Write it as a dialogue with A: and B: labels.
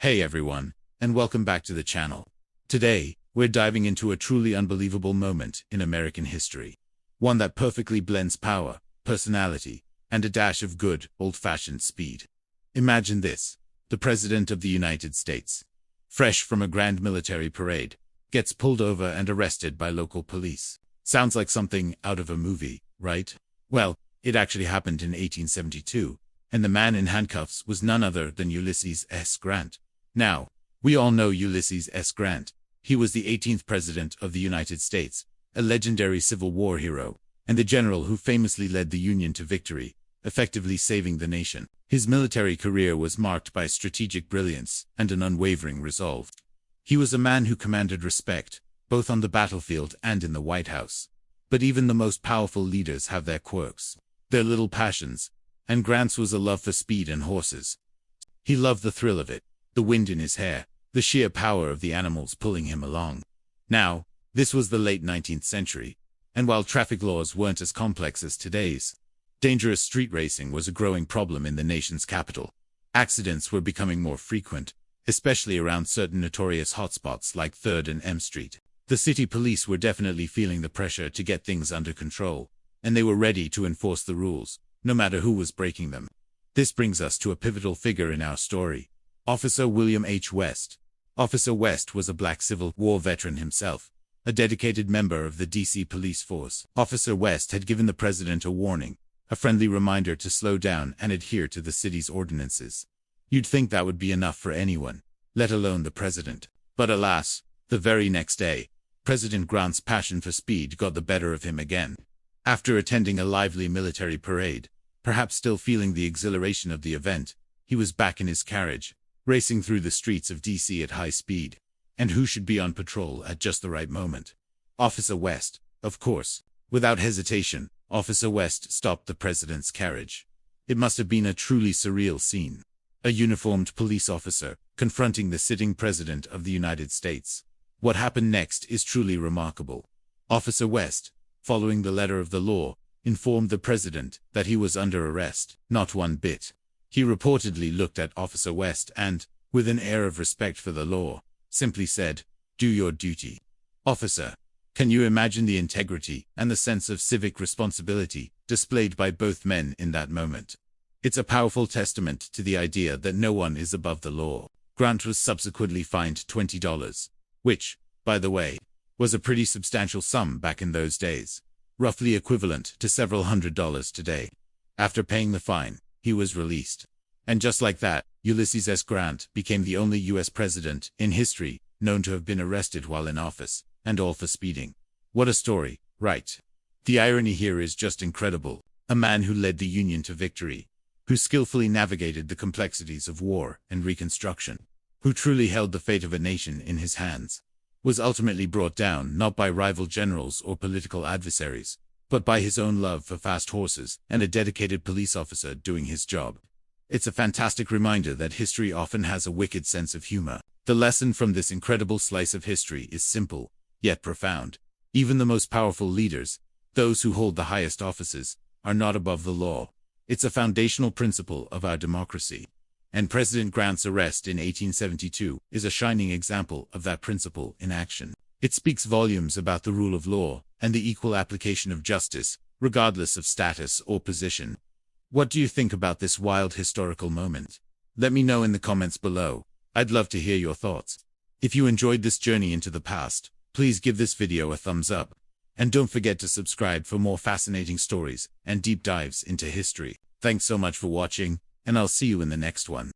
A: Hey everyone, and welcome back to the channel. Today, we're diving into a truly unbelievable moment in American history. One that perfectly blends power, personality, and a dash of good, old-fashioned speed. Imagine this: the President of the United States, fresh from a grand military parade, gets pulled over and arrested by local police. Sounds like something out of a movie, right? Well, it actually happened in 1872, and the man in handcuffs was none other than Ulysses S. Grant. Now, we all know Ulysses S. Grant. He was the 18th President of the United States, a legendary Civil War hero, and the general who famously led the Union to victory, effectively saving the nation. His military career was marked by strategic brilliance and an unwavering resolve. He was a man who commanded respect, both on the battlefield and in the White House. But even the most powerful leaders have their quirks, their little passions, and Grant's was a love for speed and horses. He loved the thrill of it, the wind in his hair, the sheer power of the animals pulling him along. Now, this was the late 19th century, and while traffic laws weren't as complex as today's, dangerous street racing was a growing problem in the nation's capital. Accidents were becoming more frequent, especially around certain notorious hotspots like 3rd and M Street. The city police were definitely feeling the pressure to get things under control, and they were ready to enforce the rules, no matter who was breaking them. This brings us to a pivotal figure in our story: Officer William H. West. Officer West was a black Civil War veteran himself, a dedicated member of the D.C. police force. Officer West had given the president a warning, a friendly reminder to slow down and adhere to the city's ordinances. You'd think that would be enough for anyone, let alone the president. But alas, the very next day, President Grant's passion for speed got the better of him again. After attending a lively military parade, perhaps still feeling the exhilaration of the event, he was back in his carriage, racing through the streets of D.C. at high speed. And who should be on patrol at just the right moment? Officer West, of course. Without hesitation, Officer West stopped the president's carriage. It must have been a truly surreal scene. A uniformed police officer confronting the sitting president of the United States. What happened next is truly remarkable. Officer West, following the letter of the law, informed the president that he was under arrest. Not one bit. He reportedly looked at Officer West and, with an air of respect for the law, simply said, "Do your duty." Officer, can you imagine the integrity and the sense of civic responsibility displayed by both men in that moment? It's a powerful testament to the idea that no one is above the law. Grant was subsequently fined $20, which, by the way, was a pretty substantial sum back in those days, roughly equivalent to several $100s today. After paying the fine, he was released. And just like that, Ulysses S. Grant became the only U.S. president in history known to have been arrested while in office, and all for speeding. What a story, right? The irony here is just incredible. A man who led the Union to victory, who skillfully navigated the complexities of war and Reconstruction, who truly held the fate of a nation in his hands, was ultimately brought down not by rival generals or political adversaries, but by his own love for fast horses and a dedicated police officer doing his job. It's a fantastic reminder that history often has a wicked sense of humor. The lesson from this incredible slice of history is simple, yet profound. Even the most powerful leaders, those who hold the highest offices, are not above the law. It's a foundational principle of our democracy. And President Grant's arrest in 1872 is a shining example of that principle in action. It speaks volumes about the rule of law and the equal application of justice, regardless of status or position. What do you think about this wild historical moment? Let me know in the comments below. I'd love to hear your thoughts. If you enjoyed this journey into the past, please give this video a thumbs up. And don't forget to subscribe for more fascinating stories and deep dives into history. Thanks so much for watching, and I'll see you in the next one.